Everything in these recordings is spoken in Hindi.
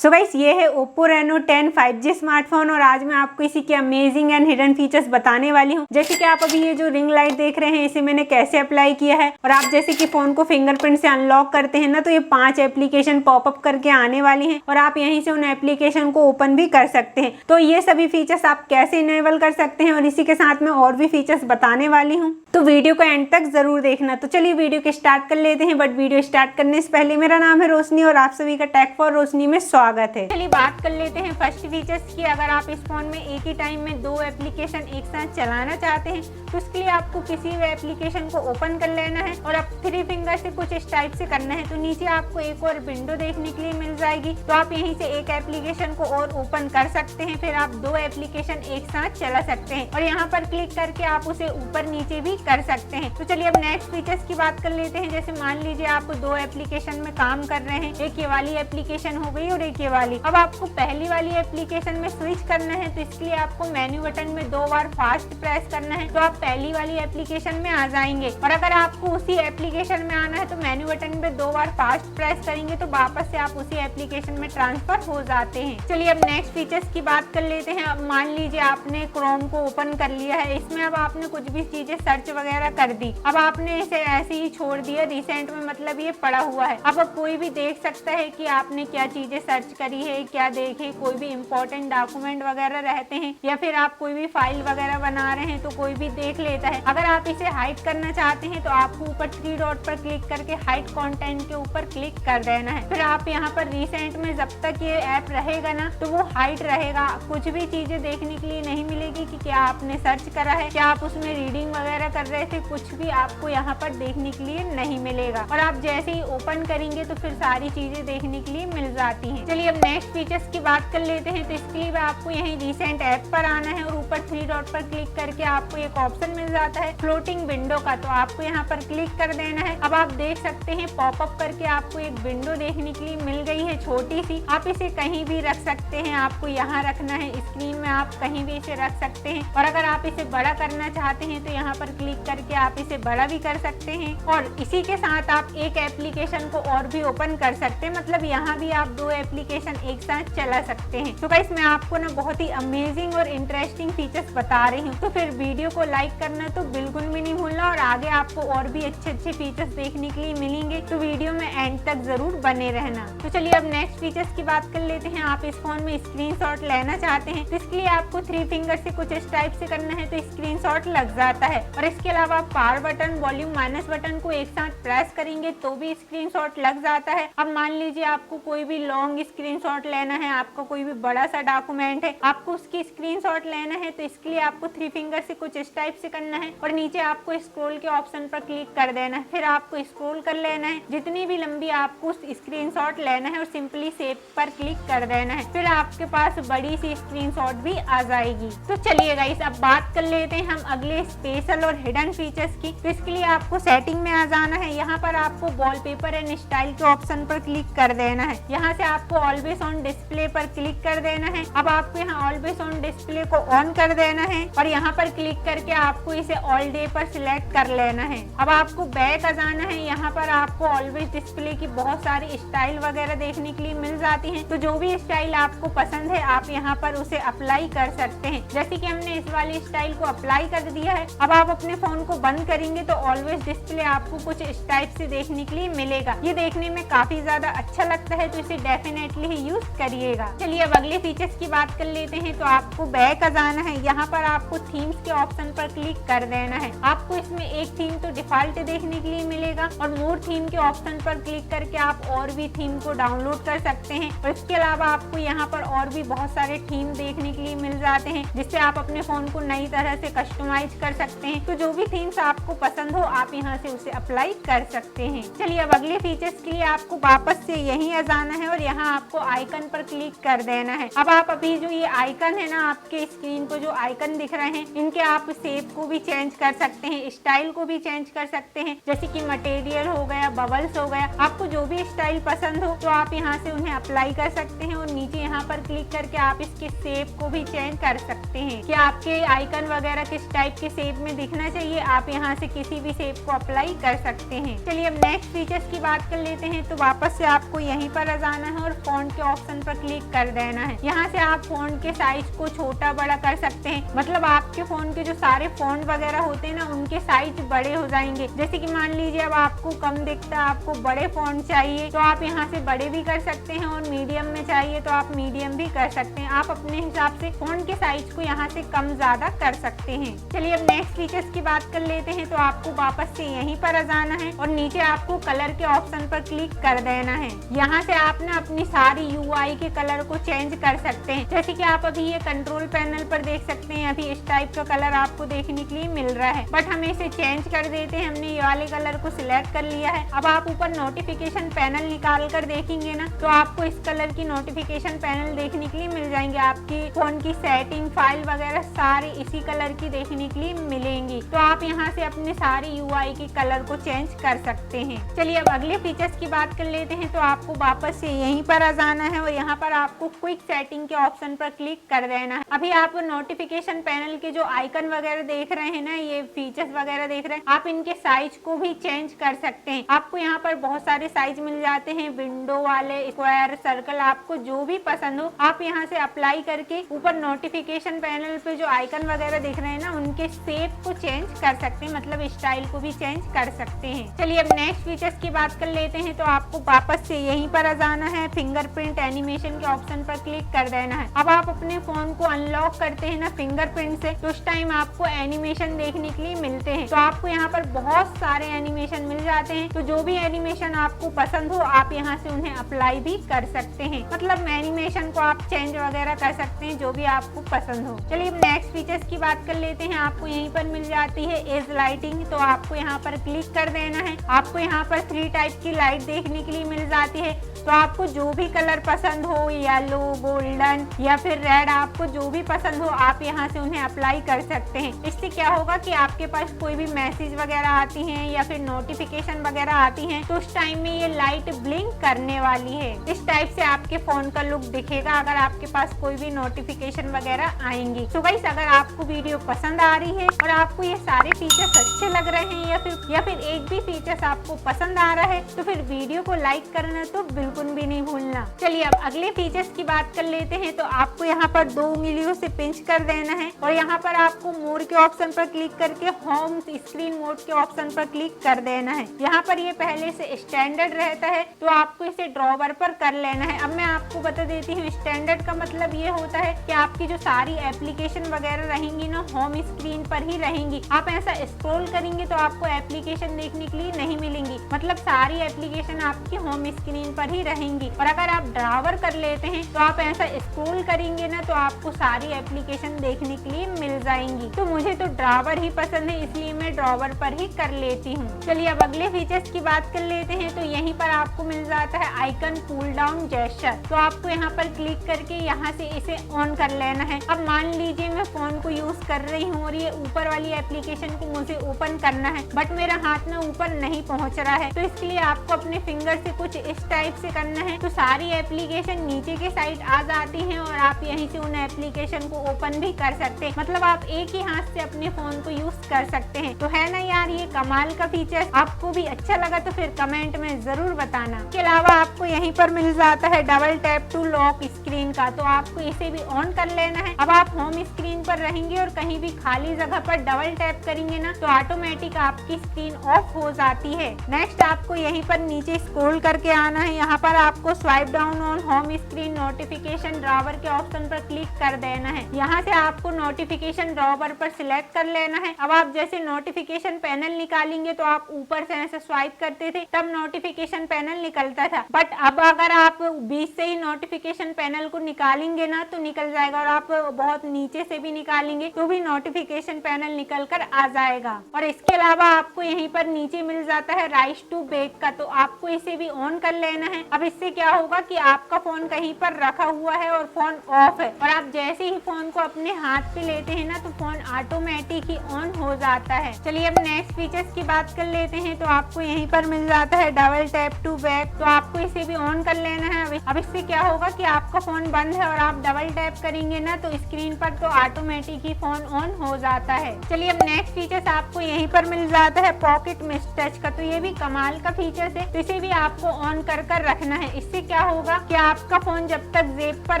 सो गाइस ये है Oppo Reno 10 5G स्मार्टफोन और आज मैं आपको इसी के अमेजिंग एंड हिडन फीचर्स बताने वाली हूँ। जैसे कि आप अभी ये जो रिंग लाइट देख रहे हैं इसे मैंने कैसे अप्लाई किया है और आप जैसे कि फोन को फिंगरप्रिंट से अनलॉक करते हैं ना तो ये 5 एप्लीकेशन पॉपअप करके आने वाली हैं और आप यहीं से उन एप्लीकेशन को ओपन भी कर सकते हैं। तो ये सभी फीचर्स आप कैसे इनेबल कर सकते हैं और इसी के साथ में और भी फीचर्स बताने वाली हूँ, तो वीडियो को एंड तक जरूर देखना। तो चलिए वीडियो के स्टार्ट कर लेते हैं। बट वीडियो स्टार्ट करने से पहले मेरा नाम है रोशनी और आप सभी का टेक फॉर रोशनी में स्वागत है। चलिए बात कर लेते हैं फर्स्ट फीचर्स की। अगर आप इस फोन में एक ही टाइम में 2 एप्लीकेशन एक साथ चलाना चाहते हैं तो उसके लिए आपको किसी भी एप्लीकेशन को ओपन कर लेना है और अब 3 फिंगर से कुछ इस टाइप से करना है। तो नीचे आपको एक और विंडो देखने के लिए मिल जाएगी, तो आप यहीं से एक एप्लीकेशन को और ओपन कर सकते हैं। फिर आप 2 एप्लीकेशन एक साथ चला सकते हैं और यहाँ पर क्लिक करके आप उसे ऊपर नीचे भी कर सकते हैं। तो चलिए अब नेक्स्ट फीचर्स की बात कर लेते हैं। जैसे मान लीजिए आप 2 एप्लीकेशन में काम कर रहे हैं, एक ये वाली एप्लीकेशन हो गई और एक ये वाली। अब आपको पहली वाली एप्लीकेशन में स्विच करना है तो इसके लिए आपको मेन्यू बटन में 2 बार फास्ट प्रेस करना है तो आप पहली वाली एप्लीकेशन में आ जाएंगे। और अगर आपको उसी एप्लीकेशन में आना है तो मेन्यू बटन में 2 बार फास्ट प्रेस करेंगे तो वापस से आप उसी एप्लीकेशन में ट्रांसफर हो जाते हैं। चलिए अब नेक्स्ट फीचर्स की बात कर लेते हैं। अब मान लीजिए आपने क्रोम को ओपन कर लिया है, इसमें अब आपने कुछ भी चीजें सर्च वगैरह कर दी, अब आपने इसे ऐसे ही छोड़ दिया रिसेंट में, मतलब ये पड़ा हुआ है। अब कोई भी देख सकता है कि आपने क्या चीजें सर्च करी है, क्या देखे। कोई भी इंपॉर्टेंट डॉक्यूमेंट वगैरह रहते हैं या फिर आप कोई भी फाइल वगैरह बना रहे हैं तो कोई भी देख लेता है। अगर आप इसे हाइड करना चाहते हैं तो आपको ऊपर 3 डॉट पर क्लिक करके हाइड कंटेंट के ऊपर क्लिक कर देना है। फिर आप यहाँ पर रिसेंट में जब तक ये ऐप रहेगा ना तो वो हाइड रहेगा, कुछ भी चीजें देखने के लिए नहीं मिलेगी कि क्या आपने सर्च करा है, क्या आप उसमें रीडिंग वगैरह कर रहे थे, कुछ भी आपको यहाँ पर देखने के लिए नहीं मिलेगा। और आप जैसे ही ओपन करेंगे तो फिर सारी चीजें देखने के लिए मिल जाती हैं। चलिए अब नेक्स्ट फीचर्स की बात कर लेते हैं। तो इसके लिए आपको यहीं रिसेंट ऐप पर आना है और ऊपर 3 डॉट पर क्लिक करके आपको एक ऑप्शन मिल जाता है फ्लोटिंग विंडो का, तो आपको यहाँ पर क्लिक कर देना है। अब आप देख सकते हैं पॉपअप करके आपको एक विंडो देखने के लिए मिल गई है छोटी सी। आप इसे कहीं भी रख सकते हैं, आपको यहाँ रखना है, स्क्रीन में आप कहीं भी इसे रख सकते हैं। और अगर आप इसे बड़ा करना चाहते हैं तो यहाँ पर क्लिक करके आप इसे बड़ा भी कर सकते हैं और इसी के साथ आप एक एप्लीकेशन को और भी ओपन कर सकते हैं, मतलब यहाँ भी आप 2 एप्लीकेशन एक साथ चला सकते हैं। तो गाइस मैं आपको ना बहुत ही अमेजिंग और इंटरेस्टिंग फीचर्स बता रही हूँ, तो फिर वीडियो को लाइक करना तो बिल्कुल भी नहीं भूलना और आगे आपको और भी अच्छे फीचर्स देखने के लिए मिलेंगे, तो वीडियो में एंड तक जरूर बने रहना। तो चलिए अब नेक्स्ट फीचर्स की बात कर लेते हैं। आप इस फोन में स्क्रीनशॉट लेना चाहते हैं तो इसके लिए आपको 3 फिंगर से कुछ इस टाइप से करना है तो स्क्रीनशॉट लग जाता है। और इसके अलावा आप power button, volume minus button को एक साथ प्रेस करेंगे तो भी स्क्रीनशॉट लग जाता है। अब मान लीजिए आपको कोई भी लॉन्ग स्क्रीनशॉट लेना है, आपका कोई भी बड़ा सा डॉक्यूमेंट है, आपको उसकी स्क्रीनशॉट लेना है तो इसके लिए आपको 3 फिंगर से कुछ इस टाइप से करना है और नीचे आपको स्क्रॉल के ऑप्शन पर क्लिक कर देना है। फिर आपको स्क्रॉल कर लेना है जितनी भी लंबी आपको स्क्रीनशॉट लेना है और सिंपली सेव पर क्लिक कर देना है। फिर आपके पास बड़ी सी स्क्रीनशॉट भी आ जाएगी। तो चलिए गाइस अब बात कर लेते हैं हम अगले स्पेशल और हिडन फीचर्स की। तो इसके लिए आपको सेटिंग में आ जाना है, यहाँ पर आपको वॉलपेपर एंड स्टाइल के ऑप्शन पर क्लिक कर देना है। यहाँ से आपको ऑलवेज ऑन डिस्प्ले पर क्लिक कर देना है। अब आपको यहाँ ऑलवेज ऑन डिस्प्ले को ऑन कर देना है और यहाँ पर क्लिक करके आपको इसे ऑल डे पर सिलेक्ट कर लेना है। अब आपको बैक आ जाना है, यहाँ पर आपको ऑलवेज डिस्प्ले की बहुत सारी स्टाइल वगैरह देखने के लिए मिल जाती है, तो जो भी स्टाइल आपको पसंद है आप यहाँ पर उसे अप्लाई कर सकते हैं। जैसे कि हमने इस वाली स्टाइल को अप्लाई कर दिया है। अब आप अपने फोन को बंद करेंगे तो ऑलवेज डिस्प्ले आपको कुछ इस टाइप से देखने के लिए मिलेगा। ये देखने में काफी ज्यादा अच्छा लगता है तो इसे डेफिनेटली ही यूज करिएगा। चलिए अब अगले फीचर्स की बात कर लेते हैं। तो आपको बैक आ जाना है, यहाँ पर आपको थीम्स के ऑप्शन पर क्लिक कर देना है। आपको इसमें एक थीम तो डिफॉल्ट देखने के लिए मिलेगा और मोर थीम के ऑप्शन पर क्लिक करके आप और भी थीम को डाउनलोड कर सकते हैं। और इसके अलावा आपको यहाँ पर और भी बहुत सारे थीम देखने के लिए मिल जाते हैं जिससे आप अपने फोन को नई तरह से कस्टमाइज कर सकते हैं। तो जो भी थीम्स आपको पसंद हो आप यहाँ से उसे अप्लाई कर सकते हैं। चलिए अब अगले फीचर्स के लिए आपको वापस से यहीं आ जाना है और यहाँ आपको आइकन पर क्लिक कर देना है। अब आप अभी जो ये आइकन है ना, आपके स्क्रीन पर जो आइकन दिख रहे हैं, इनके आप शेप को भी चेंज कर सकते हैं, स्टाइल को भी चेंज कर सकते हैं, जैसे कि मटेरियल हो गया, बबल्स हो गया। आपको जो भी स्टाइल पसंद हो तो आप यहाँ से उन्हें अप्लाई कर सकते हैं और नीचे यहाँ पर क्लिक करके आप इसके शेप को भी चेंज कर सकते हैं कि आपके आइकन वगैरह किस टाइप के शेप में दिखना चाहिए। आप यहाँ से किसी भी शेप को अप्लाई कर सकते हैं। चलिए अब नेक्स्ट फीचर्स की बात कर लेते हैं। तो वापस से आपको यहीं पर आ जाना है और फ़ॉन्ट के ऑप्शन पर क्लिक कर देना है। यहाँ से आप फ़ॉन्ट के साइज को छोटा बड़ा कर सकते हैं, मतलब आपके फ़ोन के जो सारे फ़ॉन्ट वगैरह होते हैं ना उनके साइज बड़े हो जाएंगे। जैसे कि मान लीजिए अब आपको कम दिखता है, आपको बड़े फ़ॉन्ट चाहिए तो आप यहाँ से बड़े भी कर सकते हैं, और मीडियम में चाहिए तो आप मीडियम भी कर सकते हैं। आप अपने हिसाब से फ़ॉन्ट के साइज को यहाँ से कम ज़्यादा कर सकते हैं। चलिए अब नेक्स्ट फीचर्स की बात कर लेते हैं। तो आपको वापस से यहीं पर आ जाना है और नीचे आपको कलर के ऑप्शन पर क्लिक कर देना है। यहाँ से आप ना अपनी सारी UI के कलर को चेंज कर सकते हैं। जैसे कि आप अभी ये कंट्रोल पैनल पर देख सकते हैं, अभी इस टाइप का कलर आपको देखने के लिए मिल रहा है, बट हम इसे चेंज कर देते हैं। हमने ये वाले कलर को सिलेक्ट कर लिया है। अब आप ऊपर नोटिफिकेशन पैनल निकाल कर देखेंगे ना तो आपको इस कलर की नोटिफिकेशन पैनल देखने के लिए मिल जाएंगे। आपकी फोन की सेटिंग, फाइल वगैरह सारी इसी कलर की देखने के लिए मिलेंगी। तो आप यहाँ से अपने सारी UI के कलर को चेंज कर सकते हैं। चलिए अब अगले फीचर्स की बात कर लेते हैं। तो आपको वापस से यहीं पर आ जाना है और यहाँ पर आपको क्विक सेटिंग के ऑप्शन पर क्लिक कर देना है। अभी आप नोटिफिकेशन पैनल के जो आइकन वगैरह देख रहे हैं ना, ये फीचर्स वगैरह देख रहे हैं, आप इनके साइज को भी चेंज कर सकते हैं। आपको यहाँ पर बहुत सारे साइज मिल जाते हैं, विंडो वाले, स्क्वायर, सर्कल, आपको जो भी पसंद हो आप यहाँ से अप्लाई करके ऊपर नोटिफिकेशन पैनल पे जो आइकन वगैरह दिख रहे हैं ना उनके शेप को चेंज कर सकते हैं, मतलब स्टाइल को भी चेंज कर सकते हैं। चलिए अब नेक्स्ट फीचर्स की बात कर लेते हैं। तो आपको वापस से यहीं पर आ जाना है, फिंगरप्रिंट एनिमेशन के ऑप्शन पर क्लिक कर देना है। अब आप अपने फोन को अनलॉक करते हैं ना फिंगरप्रिंट से, तो उस टाइम आपको एनिमेशन देखने के लिए मिलते हैं। तो आपको यहाँ पर बहुत सारे एनिमेशन मिल जाते हैं, तो जो भी एनिमेशन आपको पसंद हो आप यहाँ से उन्हें अप्लाई भी कर सकते हैं, मतलब एनिमेशन को आप चेंज वगैरह कर सकते हैं जो भी आपको पसंद हो। चलिए अब नेक्स्ट फीचर्स की बात कर लेते हैं। आपको यहीं पर मिल जाती है एज लाइटिंग, तो आपको यहाँ पर क्लिक कर देना है। आपको यहाँ पर 3 टाइप की लाइट देखने के लिए मिल जाती है, तो आपको जो भी कलर पसंद हो, येलो, गोल्डन या फिर रेड, आपको जो भी पसंद हो आप यहाँ से उन्हें अप्लाई कर सकते हैं। इससे क्या होगा कि आपके पास कोई भी मैसेज वगैरह आती हैं या फिर नोटिफिकेशन वगैरह आती हैं तो उस टाइम में ये लाइट ब्लिंक करने वाली है। इस टाइप से आपके फोन का लुक दिखेगा अगर आपके पास कोई भी नोटिफिकेशन वगैरह आएंगी। तो गाइस अगर आपको वीडियो पसंद आ रही है और आपको ये सारे फीचर्स अच्छे लग रहे हैं या फिर एक भी फीचर्स आपको पसंद आ रहा है तो फिर वीडियो को लाइक करना तो बिल्कुल भी नहीं भूलना। चलिए अब अगले फीचर्स की बात कर लेते हैं। तो आपको यहाँ पर 2 उंगलियों से पिंच कर देना है और यहाँ पर आपको मोड के ऑप्शन पर क्लिक करके होम स्क्रीन मोड के ऑप्शन पर क्लिक कर देना है। यहाँ पर ये पहले से स्टैंडर्ड रहता है तो आपको इसे ड्रॉवर पर कर लेना है। अब मैं आपको बता देती हूँ, स्टैंडर्ड का मतलब ये होता है कि आपकी जो सारी एप्लीकेशन वगैरह रहेंगी ना होम स्क्रीन पर ही रहेंगी। आप ऐसा स्क्रॉल करेंगे तो आपको एप्लीकेशन देखने के लिए नहीं मिलेंगी, मतलब सारी एप्लीकेशन आपकी होम स्क्रीन पर ही रहेंगी। और अगर आप ड्रॉवर कर लेते हैं तो आप ऐसा स्क्रॉल करेंगे ना तो आपको सारी एप्लीकेशन देखने के लिए मिल जाएंगी। तो मुझे तो ड्रॉवर ही पसंद है इसलिए मैं ड्रॉवर पर ही कर लेती हूँ। चलिए अब अगले फीचर्स की बात कर लेते हैं। तो यहीं पर आपको मिल जाता है आइकन पुल डाउन जेस्चर, तो आपको यहाँ पर क्लिक करके यहाँ से इसे ऑन कर लेना है। अब मान लीजिए मैं फोन को यूज कर रही हूँ और ये ऊपर वाली एप्लीकेशन को मुझे ओपन करना है बट मेरा हाथ ना ऊपर नहीं पहुँच रहा है, तो इसके लिए आपको अपने फिंगर से कुछ इस टाइप से करना है। तो सारी एप्लीकेशन नीचे के साइड आ जाती हैं और आप यहीं से उन एप्लीकेशन को ओपन भी कर सकते हैं, मतलब आप एक ही हाथ से अपने फोन को यूज कर सकते हैं। तो है ना यार ये कमाल का फीचर। आपको भी अच्छा लगा तो फिर कमेंट में जरूर बताना। इसके अलावा आपको यहीं पर मिल जाता है double tap to lock screen का, तो आपको इसे भी ऑन कर लेना है। अब आप होम स्क्रीन पर रहेंगे और कहीं भी खाली जगह पर डबल टैप करेंगे ना तो ऑटोमेटिक आपकी स्क्रीन ऑफ हो जाती है। नेक्स्ट आपको यहीं पर नीचे स्क्रॉल करके आना है। यहाँ पर आपको swipe down on home screen notification drawer के ऑप्शन पर क्लिक कर देना है। यहाँ से आपको नोटिफिकेशन ड्रॉवर पर सिलेक्ट कर लेना है। अब आप जैसे नोटिफिकेशन पैनल निकालेंगे तो आप ऊपर से ऐसे स्वाइप करते थे तब नोटिफिकेशन पैनल निकलता था, बट अब अगर आप बीच से ही नोटिफिकेशन पैनल को निकालेंगे ना तो निकल जाएगा, और आप बहुत नीचे से भी निकालेंगे तो भी नोटिफिकेशन पैनल निकल कर आ जाएगा। और इसके अलावा आपको यहीं पर नीचे मिल जाता है राइज टू बैक का, तो आपको इसे भी ऑन कर लेना है। अब इससे क्या होगा कि आपका फोन कहीं पर रखा हुआ है और फोन ऑफ है और आप जैसे ही फोन को अपने हाथ पे लेते हैं ना तो फोन ऑटोमेटिक ही ऑन हो जाता है। चलिए अब नेक्स्ट फीचर्स की बात कर लेते हैं। तो आपको यहीं पर मिल जाता है डबल टैप टू बैक, तो आपको इसे भी ऑन कर लेना है। अब इससे क्या होगा कि आपका फोन बंद है और आप डबल टैप करेंगे ना तो स्क्रीन पर तो ऑटोमेटिक ही फोन ऑन हो जाता है। चलिए अब नेक्स्ट फीचर्स आपको यहीं पर मिल जाता है पॉकेट मिस टच का, तो ये भी कमाल का फीचर्स है, तो इसे भी आपको ऑन कर रखना है। इससे क्या क्या होगा कि आपका फोन जब तक जेब पर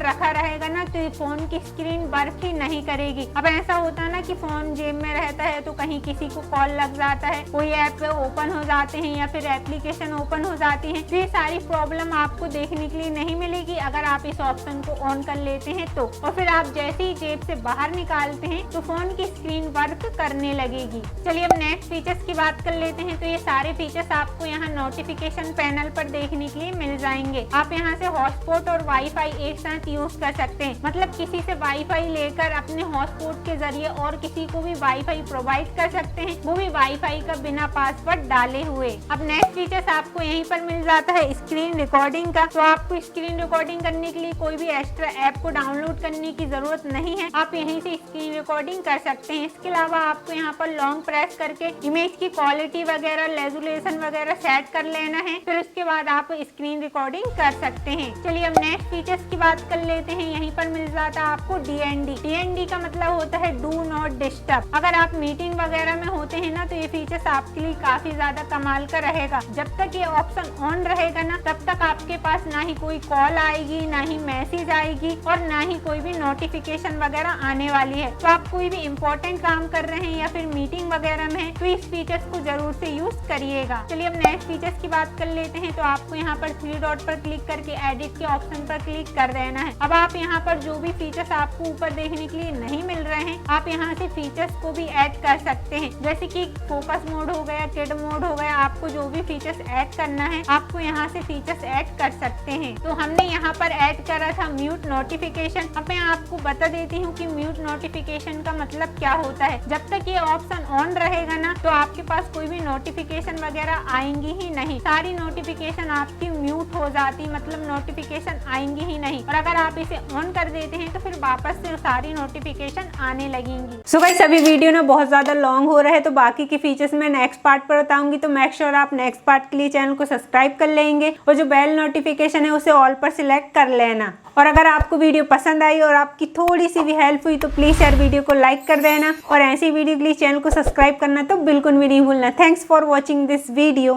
रखा रहेगा ना तो फोन की स्क्रीन वर्क ही नहीं करेगी। अब ऐसा होता है ना कि फोन जेब में रहता है तो कहीं किसी को कॉल लग जाता है, कोई ऐप ओपन हो जाते हैं या फिर एप्लीकेशन ओपन हो जाती है, तो ये सारी प्रॉब्लम आपको देखने के लिए नहीं मिलेगी अगर आप इस ऑप्शन को ऑन कर लेते हैं तो। और फिर आप जैसे ही जेब से बाहर निकालते हैं तो फोन की स्क्रीन वर्क करने लगेगी। चलिए अब नेक्स्ट फीचर्स की बात कर लेते हैं। तो ये सारे फीचर्स आपको यहाँ नोटिफिकेशन पैनल पर देखने के लिए मिल जाएंगे। आप यहाँ से हॉटस्पॉट और वाईफाई एक साथ यूज कर सकते हैं, मतलब किसी से वाईफाई लेकर अपने हॉटस्पॉट के जरिए और किसी को भी वाईफाई प्रोवाइड कर सकते हैं, वो भी वाईफाई का बिना पासवर्ड डाले हुए। अब नेक्स्ट फीचर्स आपको यहीं पर मिल जाता है स्क्रीन रिकॉर्डिंग का। तो आपको स्क्रीन रिकॉर्डिंग करने के लिए कोई भी एक्स्ट्रा ऐप को डाउनलोड करने की जरूरत नहीं है, आप यहीं से स्क्रीन रिकॉर्डिंग कर सकते हैं। इसके अलावा आपको यहाँ पर लॉन्ग प्रेस करके इमेज की क्वालिटी वगैरह, रेजोल्यूशन वगैरह सेट कर लेना है, फिर उसके बाद आप स्क्रीन रिकॉर्डिंग कर सकते हैं। चलिए अब नेक्स्ट फीचर्स की बात कर लेते हैं। यहीं पर मिल जाता है आपको DND। DND का मतलब होता है डू नॉट डिस्टर्ब। अगर आप मीटिंग वगैरह में होते हैं ना तो ये फीचर्स आपके लिए काफी ज्यादा कमाल का रहेगा। जब तक ये ऑप्शन ऑन रहेगा ना तब तक आपके पास ना ही कोई कॉल आएगी, ना ही मैसेज आएगी और ना ही कोई भी नोटिफिकेशन वगैरह आने वाली है। तो आप कोई भी इम्पोर्टेंट काम कर रहे हैं या फिर मीटिंग वगैरह में है तो इस फीचर्स को जरूर से यूज करिएगा। चलिए अब नेक्स्ट फीचर्स की बात कर लेते हैं। तो आपको यहाँ पर 3 डॉट पर क्लिक करके एडिट के ऑप्शन पर क्लिक कर देना है। अब आप यहाँ पर जो भी फीचर्स आपको ऊपर देखने के लिए नहीं मिल रहे हैं, आप यहाँ से फीचर्स को भी ऐड कर सकते हैं, जैसे कि फोकस मोड हो गया, किड मोड हो गया। आपको जो भी फीचर्स ऐड करना है आपको यहाँ से फीचर्स ऐड कर सकते हैं। तो हमने यहाँ पर ऐड करा था म्यूट नोटिफिकेशन। अब मैं आपको बता देती हूँ कि म्यूट नोटिफिकेशन का मतलब क्या होता है। जब तक ये ऑप्शन ऑन रहेगा ना तो आपके पास कोई भी नोटिफिकेशन वगैरह आएंगी ही नहीं, सारी नोटिफिकेशन आपकी म्यूट हो जाती, मतलब नोटिफिकेशन आएंगी ही नहीं। और अगर आप इसे ऑन कर देते हैं तो फिर वापस से सारी नोटिफिकेशन आने लगेंगी। सो गाइस अभी वीडियो ना बहुत ज्यादा लॉन्ग हो रहा है तो बाकी के फीचर्स मैं नेक्स्ट पार्ट पर बताऊंगी। तो मेक श्योर आप नेक्स्ट पार्ट के लिए चैनल को सब्सक्राइब कर लेंगे और जो बेल नोटिफिकेशन है उसे ऑल पर सिलेक्ट कर लेना। और अगर आपको वीडियो पसंद आई और आपकी थोड़ी सी भी हेल्प हुई तो प्लीज यार वीडियो को लाइक कर देना और ऐसी वीडियो के लिए चैनल को सब्सक्राइब करना तो बिल्कुल भी नहीं भूलना। Thanks for watching this video.